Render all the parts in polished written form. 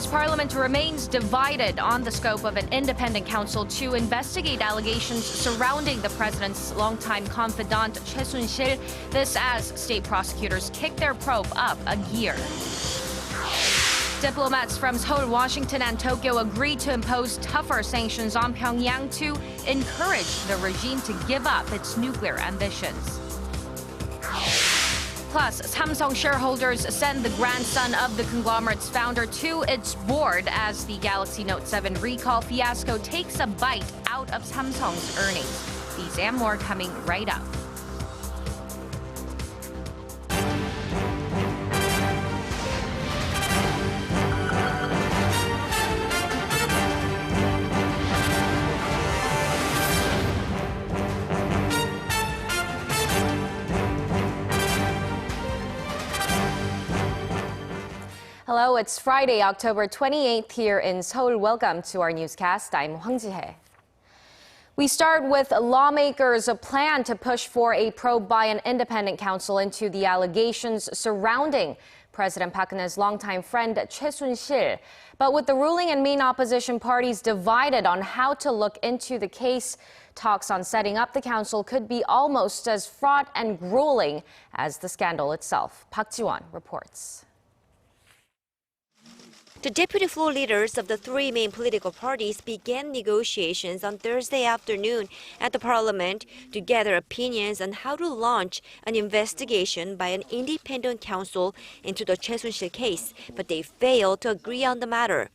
Korea's parliament remains divided on the scope of an independent counsel to investigate allegations surrounding the president's longtime confidant, Choi Soon-sil. This as state prosecutors kick their probe up a gear. Diplomats from Seoul, Washington, and Tokyo agreed to impose tougher sanctions on Pyongyang to encourage the regime to give up its nuclear ambitions. Plus, Samsung shareholders send the grandson of the conglomerate's founder to its board as the Galaxy Note 7 recall fiasco takes a bite out of Samsung's earnings. These and more coming right up. Hello, it's Friday, October 28th here in Seoul. Welcome to our newscast. I'm Hwang Ji-hye. We start with lawmakers' plan to push for a probe by an independent counsel into the allegations surrounding President Park Geun-hye's longtime friend Choi Soon-sil. But with the ruling and main opposition parties divided on how to look into the case, talks on setting up the counsel could be almost as fraught and grueling as the scandal itself. Park Ji-won reports. The deputy floor leaders of the three main political parties began negotiations on Thursday afternoon at the parliament to gather opinions on how to launch an investigation by an independent counsel into the Choi Soon-sil case, but they failed to agree on the matter.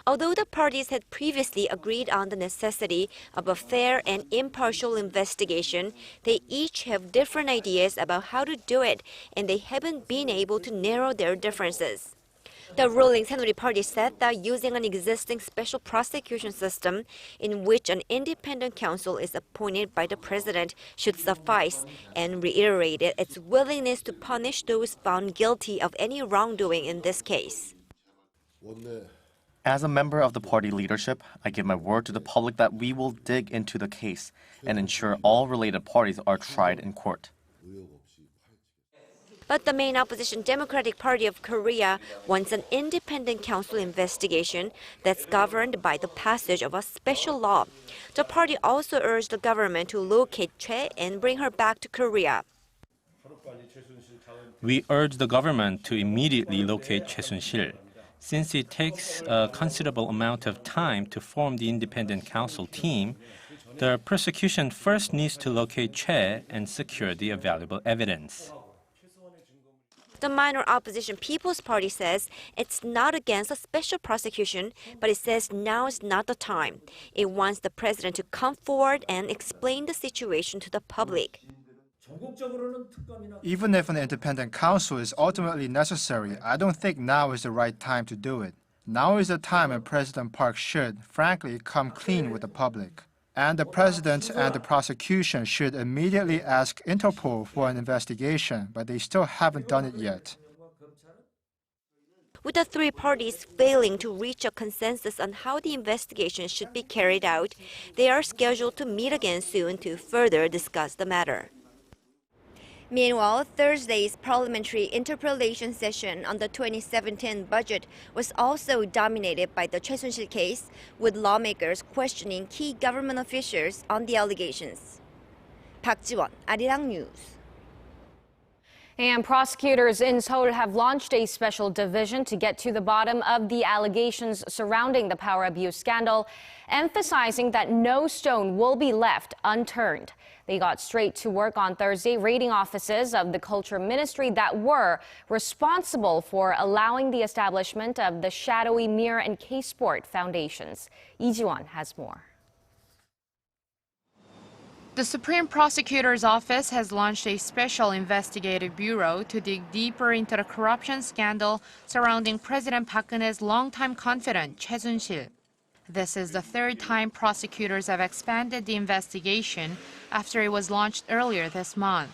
Although the parties had previously agreed on the necessity of a fair and impartial investigation, they each have different ideas about how to do it, and they haven't been able to narrow their differences. The ruling Saenuri party said that using an existing special prosecution system in which an independent counsel is appointed by the president should suffice, and reiterated its willingness to punish those found guilty of any wrongdoing in this case. As a member of the party leadership, I give my word to the public that we will dig into the case and ensure all related parties are tried in court. But the main opposition Democratic Party of Korea wants an independent counsel investigation that's governed by the passage of a special law. The party also urged the government to locate Choi and bring her back to Korea. We urge the government to immediately locate Choi Soon-sil. Since it takes a considerable amount of time to form the independent counsel team, the prosecution first needs to locate Choi and secure the available evidence. The minor opposition People's Party says it's not against a special prosecution, but it says now is not the time. It wants the president to come forward and explain the situation to the public. Even if an independent counsel is ultimately necessary, I don't think now is the right time to do it. Now is the time when President Park should, frankly, come clean with the public. And the president and the prosecution should immediately ask Interpol for an investigation, but they still haven't done it yet. With the three parties failing to reach a consensus on how the investigation should be carried out, they are scheduled to meet again soon to further discuss the matter. Meanwhile, Thursday's parliamentary interpellation session on the 2017 budget was also dominated by the Choi Soon-sil case, with lawmakers questioning key government officials on the allegations. Park Ji-won, Arirang News. And prosecutors in Seoul have launched a special division to get to the bottom of the allegations surrounding the power abuse scandal, emphasizing that no stone will be left unturned. They got straight to work on Thursday, raiding offices of the Culture Ministry that were responsible for allowing the establishment of the shadowy Mirror and K-Sport foundations. Lee Ji-won has more. The Supreme Prosecutor's Office has launched a special investigative bureau to dig deeper into the corruption scandal surrounding President Park Geun-hye's longtime confidant, Choi Soon-sil. This is the third time prosecutors have expanded the investigation after it was launched earlier this month.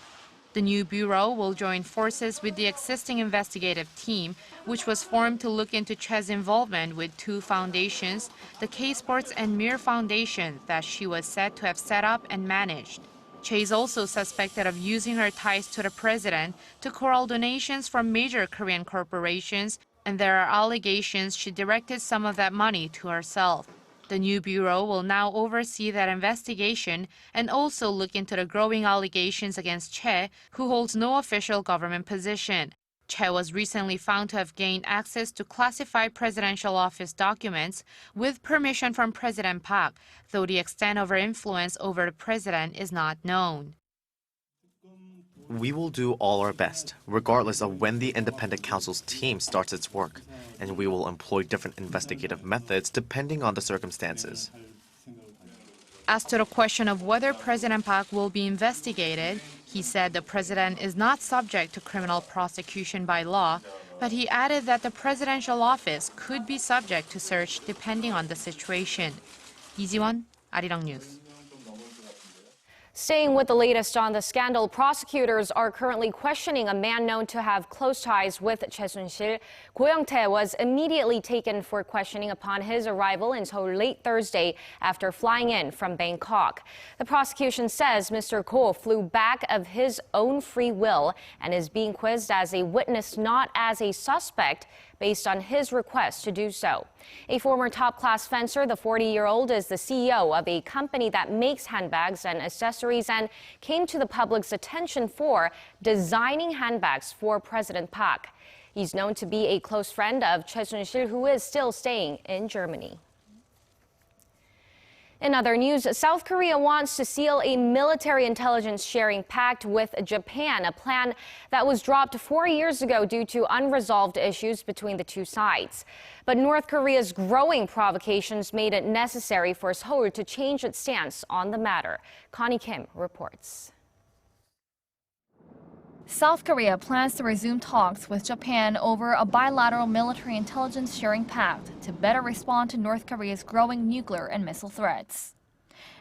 The new bureau will join forces with the existing investigative team, which was formed to look into Choi's involvement with two foundations, the K-Sports and Mirror Foundation, that she was said to have set up and managed. Choi is also suspected of using her ties to the president to corral donations from major Korean corporations and there are allegations she directed some of that money to herself. The new bureau will now oversee that investigation and also look into the growing allegations against Choi, who holds no official government position. Choi was recently found to have gained access to classified presidential office documents with permission from President Park, though the extent of her influence over the president is not known. We will do all our best, regardless of when the independent counsel's team starts its work, and we will employ different investigative methods depending on the circumstances. As to the question of whether President Park will be investigated, he said the president is not subject to criminal prosecution by law, but he added that the presidential office could be subject to search depending on the situation. Lee Ji-won, Arirang News. Staying with the latest on the scandal, prosecutors are currently questioning a man known to have close ties with Choi Soon-sil. Go Young-tae was immediately taken for questioning upon his arrival in Seoul late Thursday after flying in from Bangkok. The prosecution says Mr. Go flew back of his own free will and is being quizzed as a witness, not as a suspect, based on his request to do so. A former top-class fencer, the 40-year-old is the CEO of a company that makes handbags and accessories and came to the public's attention for designing handbags for President Park. He's known to be a close friend of Choi Soon-sil, who is still staying in Germany. In other news, South Korea wants to seal a military intelligence sharing pact with Japan, a plan that was dropped 4 years ago due to unresolved issues between the two sides. But North Korea's growing provocations made it necessary for Seoul to change its stance on the matter. Connie Kim reports. South Korea plans to resume talks with Japan over a bilateral military intelligence sharing pact to better respond to North Korea's growing nuclear and missile threats.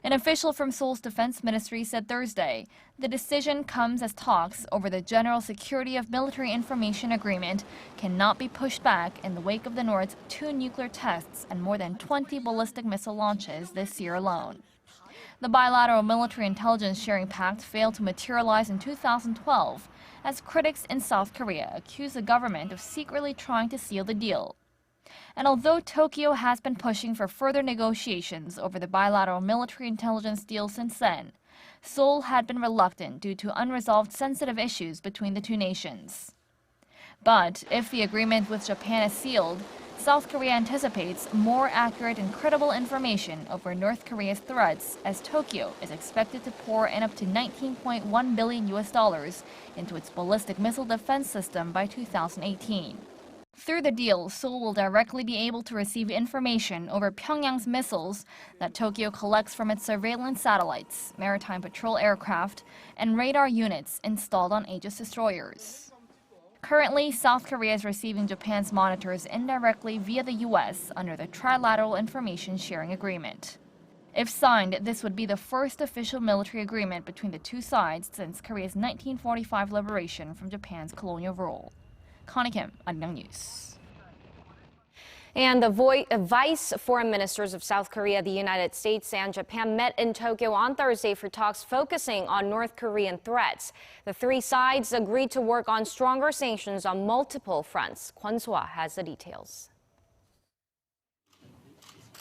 An official from Seoul's defense ministry said Thursday the decision comes as talks over the General Security of Military Information Agreement cannot be pushed back in the wake of the North's 2 nuclear tests and more than 20 ballistic missile launches this year alone. The bilateral military intelligence sharing pact failed to materialize in 2012 as critics in South Korea accuse the government of secretly trying to seal the deal. And although Tokyo has been pushing for further negotiations over the bilateral military intelligence deal since then, Seoul had been reluctant due to unresolved sensitive issues between the two nations. But if the agreement with Japan is sealed, South Korea anticipates more accurate and credible information over North Korea's threats, as Tokyo is expected to pour in up to $19.1 billion into its ballistic missile defense system by 2018. Through the deal, Seoul will directly be able to receive information over Pyongyang's missiles that Tokyo collects from its surveillance satellites, maritime patrol aircraft, and radar units installed on Aegis destroyers. Currently, South Korea is receiving Japan's monitors indirectly via the U.S. under the Trilateral Information Sharing Agreement. If signed, this would be the first official military agreement between the two sides since Korea's 1945 liberation from Japan's colonial rule. Connie Kim, Arirang News. And the vice foreign ministers of South Korea, the United States, and Japan met in Tokyo on Thursday for talks focusing on North Korean threats. The three sides agreed to work on stronger sanctions on multiple fronts. Kwon So-ah has the details.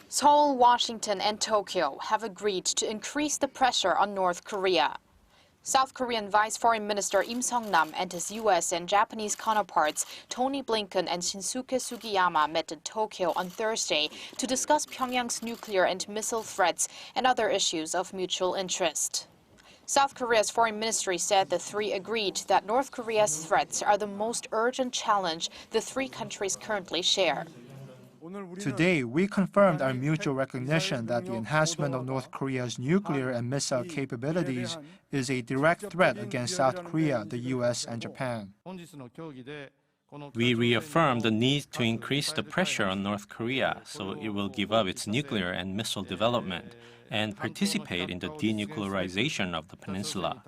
Seoul, Washington, and Tokyo have agreed to increase the pressure on North Korea. South Korean Vice Foreign Minister Im Sung-nam and his U.S. and Japanese counterparts Tony Blinken and Shinsuke Sugiyama met in Tokyo on Thursday to discuss Pyongyang's nuclear and missile threats and other issues of mutual interest. South Korea's foreign ministry said the three agreed that North Korea's threats are the most urgent challenge the three countries currently share. Today, we confirmed our mutual recognition that the enhancement of North Korea's nuclear and missile capabilities is a direct threat against South Korea, the U.S., and Japan. We reaffirm the need to increase the pressure on North Korea so it will give up its nuclear and missile development and participate in the denuclearization of the peninsula.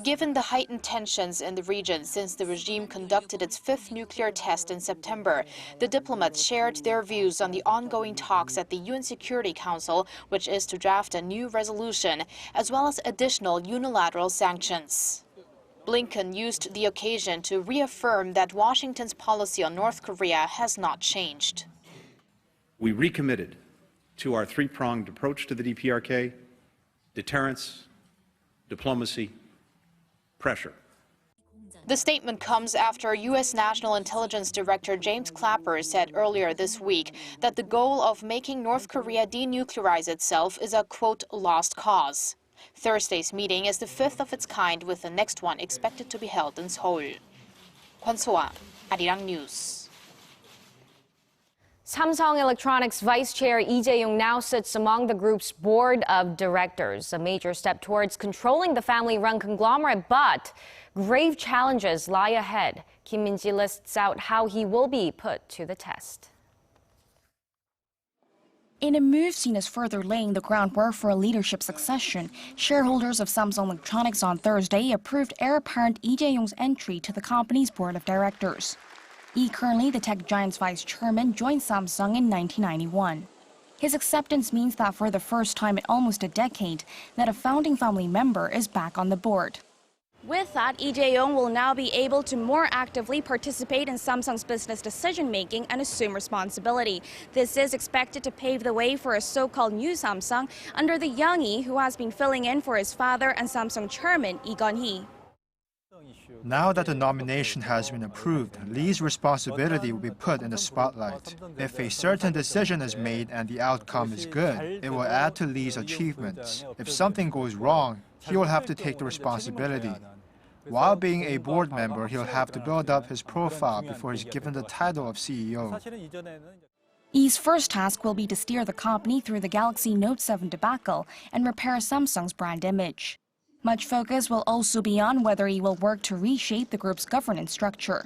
Given the heightened tensions in the region since the regime conducted its 5th nuclear test in September, the diplomats shared their views on the ongoing talks at the UN Security Council, which is to draft a new resolution, as well as additional unilateral sanctions. Blinken used the occasion to reaffirm that Washington's policy on North Korea has not changed. We recommitted to our three-pronged approach to the DPRK: deterrence, diplomacy, pressure. The statement comes after U.S. National Intelligence Director James Clapper said earlier this week that the goal of making North Korea denuclearize itself is a, quote, lost cause. Thursday's meeting is the fifth of its kind, with the next one expected to be held in Seoul. Kwon So-ah, Arirang News. Samsung Electronics Vice Chair Lee Jae-yong now sits among the group's board of directors, a major step towards controlling the family-run conglomerate, but grave challenges lie ahead. Kim Min-ji lists out how he will be put to the test. In a move seen as further laying the groundwork for a leadership succession, shareholders of Samsung Electronics on Thursday approved heir apparent Lee Jae-yong's entry to the company's board of directors. Lee, currently the tech giant's vice chairman, joined Samsung in 1991. His acceptance means that for the first time in almost a decade, that a founding family member is back on the board. With that, Lee Jae-yong will now be able to more actively participate in Samsung's business decision-making and assume responsibility. This is expected to pave the way for a so-called new Samsung under the young Lee, who has been filling in for his father and Samsung chairman Lee Gun-hee. Now that the nomination has been approved, Lee's responsibility will be put in the spotlight. If a certain decision is made and the outcome is good, it will add to Lee's achievements. If something goes wrong, he will have to take the responsibility. While being a board member, he'll have to build up his profile before he's given the title of CEO. Lee's first task will be to steer the company through the Galaxy Note 7 debacle and repair Samsung's brand image. Much focus will also be on whether he will work to reshape the group's governance structure.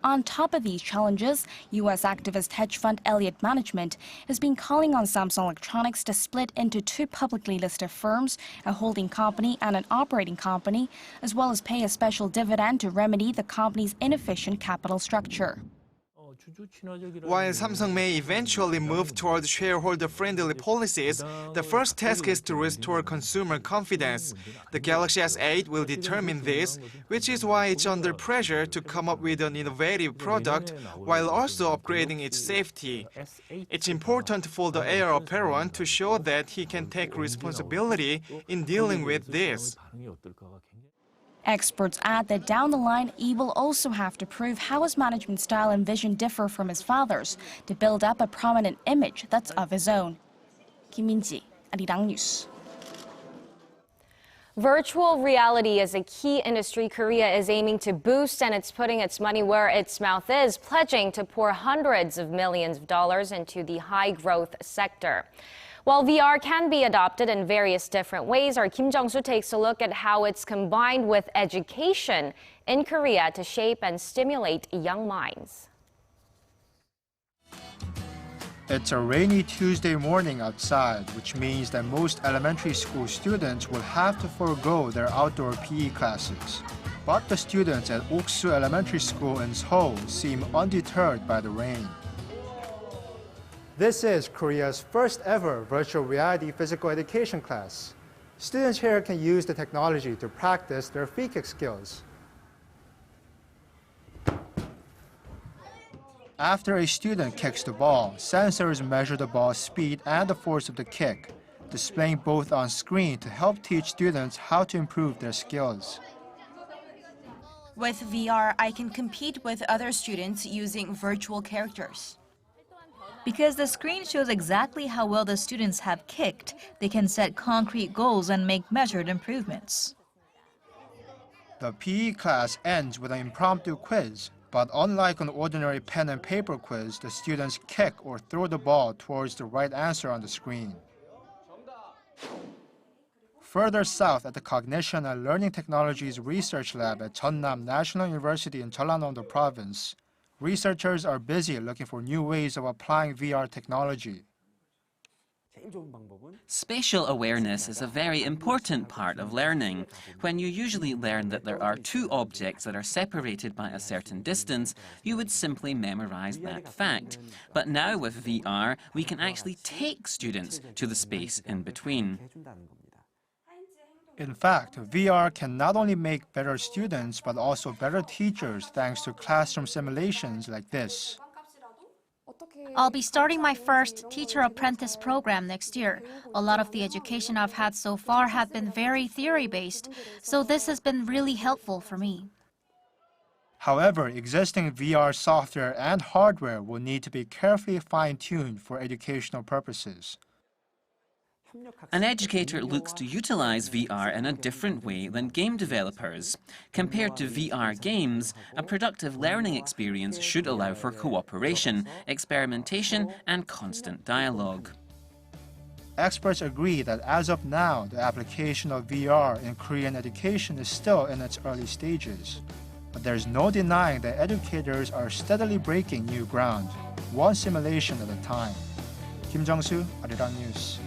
On top of these challenges, U.S. activist hedge fund Elliott Management has been calling on Samsung Electronics to split into two publicly listed firms, a holding company and an operating company, as well as pay a special dividend to remedy the company's inefficient capital structure. While Samsung may eventually move towards shareholder-friendly policies, the first task is to restore consumer confidence. The Galaxy S8 will determine this, which is why it's under pressure to come up with an innovative product while also upgrading its safety. It's important for the heir apparent to show that he can take responsibility in dealing with this. Experts add that down the line, Lee will also have to prove how his management style and vision differ from his father's to build up a prominent image that's of his own. Kim Min-ji, Arirang News. Virtual reality is a key industry Korea is aiming to boost, and it's putting its money where its mouth is, pledging to pour hundreds of millions of dollars into the high-growth sector. While VR can be adopted in various different ways, our Kim Jung-soo takes a look at how it's combined with education in Korea to shape and stimulate young minds. It's a rainy Tuesday morning outside, which means that most elementary school students will have to forego their outdoor PE classes. But the students at Oksu Elementary School in Seoul seem undeterred by the rain. This is Korea's first ever virtual reality physical education class. Students here can use the technology to practice their free kick skills. After a student kicks the ball, sensors measure the ball's speed and the force of the kick, displaying both on screen to help teach students how to improve their skills. With VR, I can compete with other students using virtual characters. Because the screen shows exactly how well the students have kicked, they can set concrete goals and make measured improvements. The PE class ends with an impromptu quiz, but unlike an ordinary pen and paper quiz, the students kick or throw the ball towards the right answer on the screen. Further south at the Cognition and Learning Technologies Research Lab at Jeonnam National University in Jeollanam Province, researchers are busy looking for new ways of applying VR technology. Spatial awareness is a very important part of learning. When you usually learn that there are two objects that are separated by a certain distance, you would simply memorize that fact. But now with VR, we can actually take students to the space in between. In fact, VR can not only make better students but also better teachers thanks to classroom simulations like this. I'll be starting my first teacher apprentice program next year. A lot of the education I've had so far have been very theory-based, so this has been really helpful for me. However, existing VR software and hardware will need to be carefully fine-tuned for educational purposes. An educator looks to utilize VR in a different way than game developers. Compared to VR games, a productive learning experience should allow for cooperation, experimentation, and constant dialogue. Experts agree that as of now, the application of VR in Korean education is still in its early stages. But there's no denying that educators are steadily breaking new ground, one simulation at a time. Kim Jung-soo, Arirang News.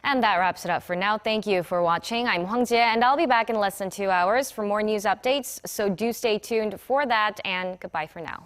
And that wraps it up for now. Thank you for watching. I'm Hwang Jie, and I'll be back in less than 2 hours for more news updates. So do stay tuned for that, and goodbye for now.